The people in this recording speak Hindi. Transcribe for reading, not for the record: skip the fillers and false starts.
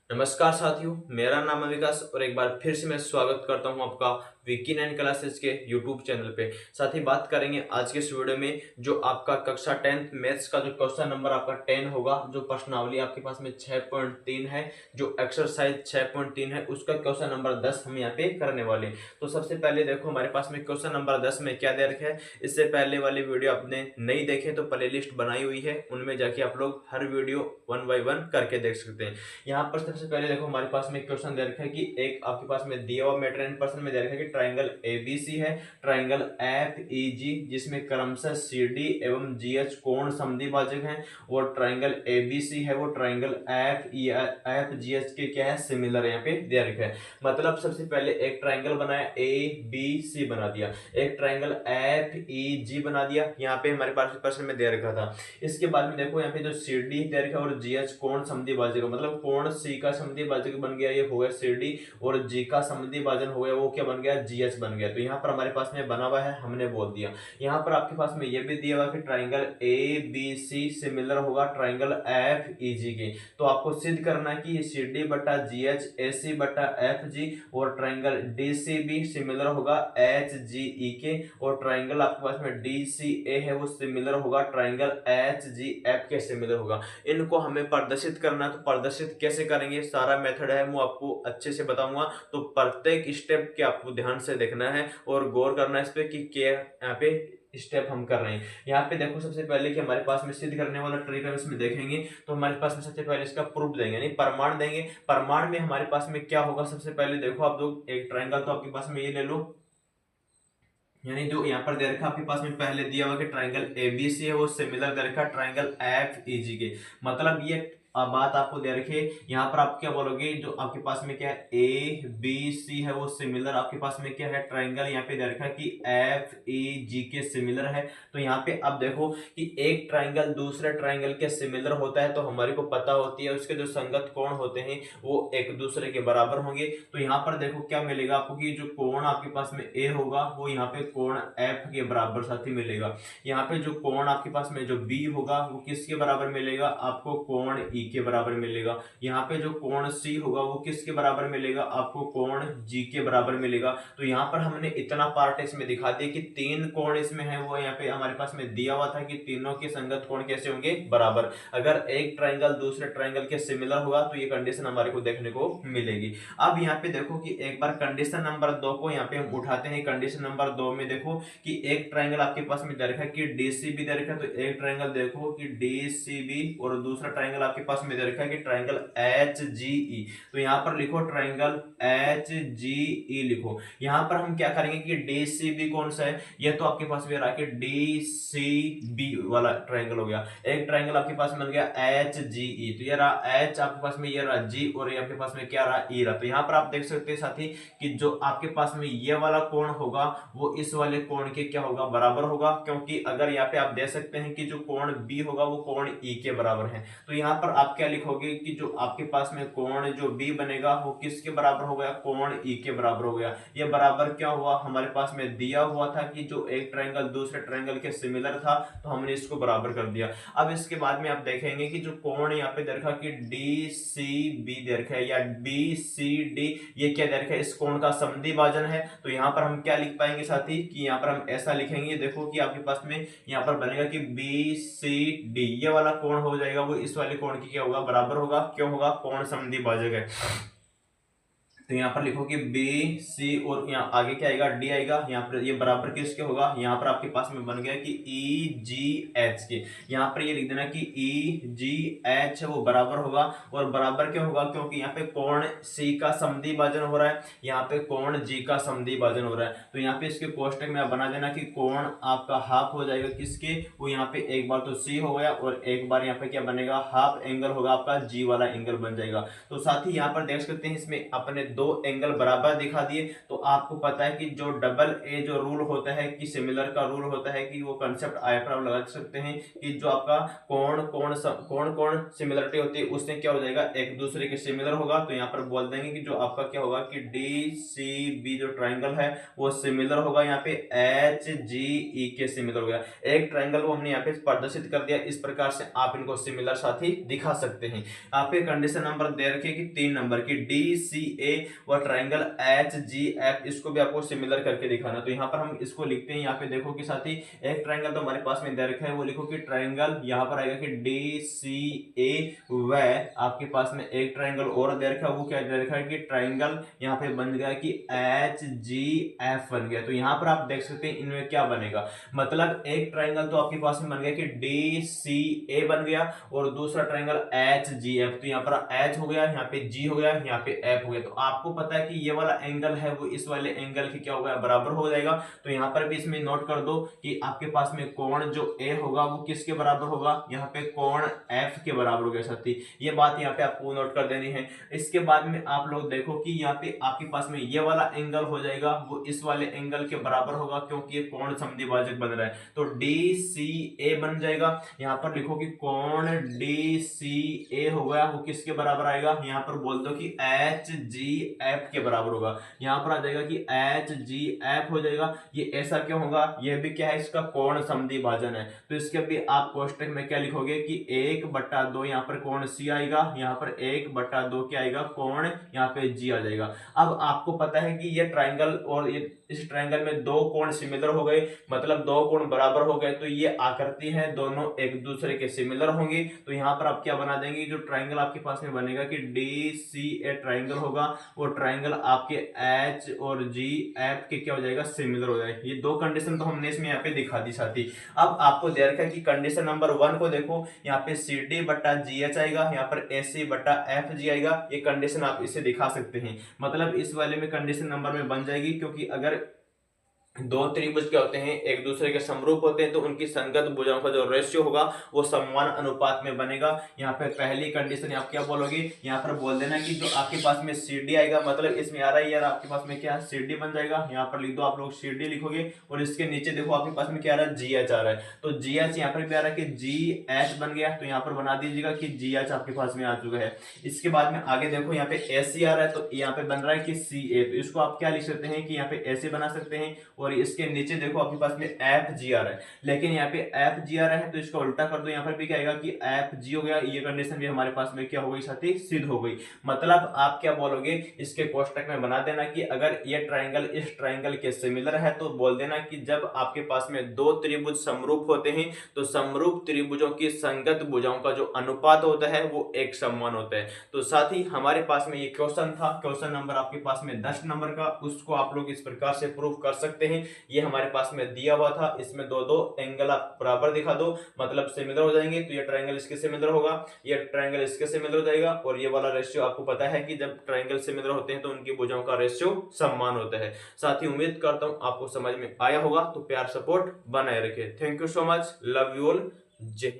नमस्कार साथियों, मेरा नाम है विकास और एक बार फिर से मैं स्वागत करता हूं आपका विकी 9 क्लासेस के यूट्यूब चैनल पे। साथ ही बात करेंगे आज के इस वीडियो में जो आपका कक्षा 10th मैथ्स का जो क्वेश्चन नंबर आपका 10 होगा, जो प्रश्नावली आपके पास में 6.3 है, जो एक्सरसाइज 6.3 है, उसका क्वेश्चन नंबर 10 हम यहाँ पे करने वाले हैं। तो सबसे पहले देखो हमारे पास में क्वेश्चन नंबर 10 में क्या दे रखा है। इससे पहले वाली वीडियो आपने नहीं देखे तो प्ले लिस्ट बनाई हुई है, उनमें जाके आप लोग हर वीडियो 1 बाय 1 करके देख सकते हैं। यहाँ पर सबसे पहले देखो हमारे पास में क्वेश्चन दे रखा है कि एक आपके पास में दिया हुआ मैटर एंड पर्सन में दे रखा है कि ट्राइंगल एबीसी है, ट्राइंगल एफईजी जिसमें क्रमशः सीडी एवं जीएच कोण समद्विभाजक हैं, और ट्राइंगल एबीसी है वो ट्राइंगल एफजीएच के क्या है, सिमिलर यहाँ पे दे रखा है। मतलब सबसे पहले एक ट्राइंगल बनाया ए बी सी बना दिया, एक ट्राइंगल एफईजी बना दिया, यहाँ पे हमारे पास प्रश्न में दे रखा था। इसके बाद में देखो यहाँ पे जो सीडी दे रखा है और जीएच कोण समद्विभाजक, मतलब कोण सी का समद्विभाजक बन गया, ये हो गया सीडी, और जी का समद्विभाजन हो गया, वो क्या बन गया, जीएच बन गया। तो यहाँ पर हमारे पास में बना हुआ है, हमने बोल दिया। यहाँ पर आपके पास में ये भी दिया हुआ कि triangle A B C similar होगा ट्राइंगल एफ ई जी के। तो आपको सिद्ध करना है कि सी डी बटा जी एच ए सी बटा एफ जी, और ट्राइंगल डी सी भी सिमिलर होगा एच जी ई के, और ट्राइंगल आपके पास में डी सी ए है वो सिमिलर होगा ट्राइंगल एच जी एफ के सिमिलर होगा। इनको हमें प्रदर्शित करना है, तो प्रदर्शित कैसे करेंगे, सारा मेथड है वो आपको अच्छे से बताऊंगा। तो प्रत्येक स्टेप के आपको ध्यान से देखना है और गौर करना है इस पे कि क्या यहाँ पे स्टेप हम कर रहे हैं। यहाँ पे देखो सबसे पहले कि हमारे पास में सिद्ध करने वाला ट्रिक हम इसमें देखेंगे। तो हमारे पास में सबसे पहले इसका प्रूफ देंगे, यानी प्रमाण देंगे। प्रमाण में हमारे पास में क्या होगा, सबसे पहले देखो आप लोग एक ट्राइंगल तो आपके पास में ये ले लो, यानी जो यहाँ पर दे रखा आपके पास में पहले दिया हुआ कि ट्राइंगल एबीसी है वो सिमिलर दे रखा ट्राइंगल एफईजी के। मतलब ये बात आपको दे रखी है। यहाँ पर आप क्या बोलोगे, जो आपके पास में क्या है ए बी सी है वो सिमिलर, आपके पास में क्या है ट्राइंगल यहाँ पे दे रखा है कि एफ ई जी के सिमिलर है। तो यहाँ पे अब देखो कि एक ट्राइंगल दूसरे ट्राइंगल के सिमिलर होता है तो हमारे को पता होती है उसके जो संगत कोण होते हैं वो एक दूसरे के बराबर होंगे। तो यहाँ पर देखो क्या मिलेगा आपको कि जो कोण आपके पास में ए होगा वो यहाँ पे कोण एफ के बराबर साथी मिलेगा। यहाँ पे जो कोण आपके पास में जो बी होगा वो किसके बराबर मिलेगा, आपको कोण ई के बराबर मिलेगा। यहाँ पे जो कोण सी होगा वो किसके बराबर मिलेगा, आपको कोण जी के बराबर मिलेगा। तो यहाँ पर हमने इतना पार्ट इसमें दिखा दिया कि तीन कोण इसमें है वो यहाँ पे हमारे पास में दिया हुआ था कि तीनों के संगत कोण कैसे होंगे, बराबर। अगर एक ट्राइंगल दूसरे ट्राइंगल के सिमिलर होगा तो ये कंडीशन हमारे को देखने को मिलेगी। अब यहाँ पे देखो कि एक बार कंडीशन नंबर 2 को यहाँ पे हम उठाते हैं। कंडीशन नंबर 2 में देखो कि एक ट्राइंगल आपके पास में दे रखा है कि डीसीबी दे रखा है, तो एक ट्राइंगल देखो कि डीसीबी, और दूसरा ट्राइंगल आपके पास में दे रखा है कि ट्राइंगल एच जी ई। तो यहाँ पर लिखो ट्राइंगल एच जी ई लिखो। यहाँ पर हम क्या करेंगे कि डीसीबी कौन सा है, ये तो आपके पास में रहा कि डीसीबी वाला ट्राइंगल हो गया। एक ट्राइंगल आपके पास में बन गया एच जी ई, तो ये रहा एच आपके पास में, ये रहा जी, और ये आपके पास में क्या रहा, ई रहा। तो यहाँ पर आप देख सकते हैं साथी कि जो आपके पास में ये वाला कोण होगा वो इस वाले कोण के क्या होगा, बराबर होगा। क्योंकि अगर यहाँ पे आप देख सकते हैं कि जो कोण बी होगा वो कोण ई के बराबर है। तो यहाँ पर आप क्या लिखोगे कि जो आपके पास में कोण जो बी बनेगा वो किसके बराबर हो गया, कोण ई के बराबर हो गया। ये बराबर क्या हुआ, हमारे पास में दिया हुआ था कि जो एक ट्राइंगल दूसरे ट्राइंगल के सिमिलर था तो हमने इसको बराबर कर दिया। अब इसके बाद में आप देखेंगे कि जो कोण यहाँ पे दे रखा कि डी सी बी दे रखा है या बी सी डी, ये क्या दे रखा है, इस कोण का समद्विभाजन है। तो यहाँ पर हम क्या लिख पाएंगे साथी कि यहाँ पर हम ऐसा लिखेंगे, देखो कि आपके पास में यहाँ पर बनेगा कि बी सी डी, ये वाला कोण हो जाएगा वो इस वाले कोण की क्या होगा, बराबर होगा। क्यों होगा, कोण समद्विभाजक है। तो यहाँ पर लिखो कि बी सी, और यहाँ आगे क्या आएगा, डी आएगा। यहाँ पर ये बराबर किसके होगा, यहाँ पर आपके पास में बन गया कि ई जी एच के। यहाँ पर ये लिख देना कि ई जी एच है वो बराबर होगा। और बराबर क्यों होगा, क्योंकि यहाँ पे कोण सी का समद्विभाजन हो रहा है, यहाँ पे कोण जी का समद्विभाजन हो रहा है। तो यहाँ पे इसके कोष्टक में आप बना देना कि कोण आपका हाफ हो जाएगा किसके, वो यहाँ पे एक बार तो सी हो गया और एक बार यहाँ पे क्या बनेगा, हाफ एंगल होगा आपका, जी वाला एंगल बन जाएगा। तो साथ ही यहाँ पर देख सकते हैं इसमें अपने दो एंगल बराबर दिखा दिए तो आपको पता है कि जो डबल ए जो रूल होता है कि सिमिलर का रूल होता है कि वो कंसेप्ट आया पर आप लगा सकते हैं कि जो आपका कोण सिमिलरिटी होती है उससे क्या हो जाएगा, एक दूसरे के सिमिलर होगा। तो यहाँ पर बोल देंगे कि जो आपका क्या होगा कि डी सी बी जो ट्राइंगल है वो सिमिलर होगा यहाँ पे एच जी ई के सिमिलर हो गया। एक ट्राइंगल को हमने यहाँ पे प्रदर्शित कर दिया। इस प्रकार से आप इनको सिमिलर साथ ही दिखा सकते हैं। आप ये कंडीशन नंबर दे रखे कि 3 नंबर की डी सी ए व ट्राइंगल एच जी एफ, इसको भी आपको सिमिलर करके दिखाना। तो यहाँ पर हम इसको लिखते हैं। यहाँ पे देखो कि साथी एक ट्राइंगल तो हमारे पास में दे रखा है, वो लिखो कि ट्राइंगल यहाँ पर आएगा कि डी सी ए व आपके पास में एक ट्राइंगल और दे रखा है, वो क्या दे रखा है कि ट्राइंगल यहाँ पे बन गया कि एच जी एफ बन गया। तो यहाँ पर आप देख सकते हैं इनमें क्या बनेगा, मतलब एक ट्राइंगल तो आपके पास में बन गया कि डी सी ए बन गया और दूसरा ट्राइंगल एच जी एफ। तो यहाँ पर एच हो गया, यहाँ पे जी हो गया, यहाँ पे एफ हो गया। तो आपको पता है कि ये वाला एंगल है वो इस वाले एंगल के क्या हो गया, बराबर हो जाएगा। तो यहाँ पर भी इसमें नोट कर दो कि आपके पास में कोण जो ए होगा वो किसके बराबर होगा, यहाँ पे कोण एफ के बराबर हो गया साथी। ये बात यहाँ पे आपको नोट कर देनी है। इसके बाद में आप लोग देखो कि यहाँ पे आपके पास में ये वाला एंगल हो जाएगा वो इस वाले एंगल के बराबर होगा क्योंकि ये कोण समद्विभाजक बन रहा है। तो डी सी ए बन जाएगा। यहाँ पर लिखो कि कोण डी सी ए हो गया वो किसके बराबर आएगा, यहाँ पर बोल दो कि एच जी एफ के बराबर होगा। यहाँ पर आ जाएगा कि एच जी एफ हो जाएगा। ये ऐसा क्यों होगा, ये भी क्या है, इसका कोण समद्विभाजन है। तो इसके भी आप कोष्टक में क्या लिखोगे कि 1/2 यहाँ पर कोण सी आएगा, यहाँ पर 1/2 क्या आएगा, कोण यहाँ पे जी आ जाएगा। अब आपको पता है कि ये ट्राइंगल और ये इस ट्राइंगल में दो कोण सिमिलर हो गए, मतलब दो कोण बराबर हो गए। तो ये आकृति है दोनों एक दूसरे के सिमिलर होंगी। तो यहाँ पर आप क्या बना देंगे, जो ट्राइंगल आपके पास में बनेगा कि डी सी ए ट्राइंगल होगा वो ट्राइंगल आपके एच और जी एफ के क्या हो जाएगा, सिमिलर हो जाएगा। ये दो कंडीशन तो हमने इसमें यहाँ पे दिखा दी साथी। अब आपको दे रखा है कि कंडीशन नंबर 1 को देखो, यहाँ पे सी डी बटा जी एच आएगा, यहाँ पर ए सी बटा एफ जी आएगा। ये कंडीशन आप इसे दिखा सकते हैं, मतलब इस वाले में कंडीशन नंबर में बन जाएगी। क्योंकि अगर दो त्रिभुज क्या होते हैं, एक दूसरे के समरूप होते हैं तो उनकी संगत भुजाओं का जो रेशियो होगा वो समान अनुपात में बनेगा। यहाँ पे पहली कंडीशन आप क्या बोलोगे, यहाँ पर बोल देना कि जो आपके पास में सी डी आएगा, मतलब इसमें आ रहा है यार आपके पास में क्या सी डी बन जाएगा। यहाँ पर लिख दो आप लोग सी डी लिखोगे और इसके नीचे देखो आपके पास में क्या आ रहा है, जी एच आ रहा है। तो जी एच यहाँ पर भी आ रहा है कि जी एच बन गया। तो यहाँ पर बना दीजिएगा कि जी एच आपके पास में आ चुका है। इसके बाद में आगे देखो यहाँ पे ए सी आ रहा है, तो यहाँ पे बन रहा है कि सी ए। तो इसको आप क्या लिख सकते हैं कि यहाँ पे ऐसे बना सकते हैं और इसके नीचे देखो आपके पास में एफ जी आ रहा है, लेकिन यहाँ पे एफ जी आ रहा है तो इसको उल्टा कर दो। यहाँ पर भी क्या आएगा कि एफ जी हो गया। ये कंडीशन भी हमारे पास में क्या हो गई साथी, सिद्ध हो गई। मतलब आप क्या बोलोगे, इसके कोष्टक में बना देना कि अगर ये ट्राइंगल इस ट्राइंगल के सिमिलर है तो बोल देना कि जब आपके पास में दो त्रिभुज समरूप होते हैं तो समरूप त्रिभुजों की संगत भुजाओं का जो अनुपात होता है वो एक समान होता है। तो साथ ही हमारे पास में ये क्वेश्चन था, क्वेश्चन नंबर आपके पास में 10 नंबर का, उसको आप लोग इस प्रकार से प्रूफ कर सकते हैं। ये हमारे पास में दिया हुआ था, इसमें दो दो एंगल आप बराबर दिखा दो, मतलब सिमिलर हो जाएंगे। तो ये ट्रायंगल इसके सिमिलर होगा, ये ट्रायंगल इसके सिमिलर हो जाएगा। और ये वाला रेशियो आपको पता है कि जब ट्रायंगल सिमिलर होते हैं तो उनकी भुजाओं का रेशियो समान होता है। साथ ही उम्मीद करता हूं आपको समझ में आया होगा, तो प्यार सपोर्ट बनाए रखें। Thank you so much, love you all, जय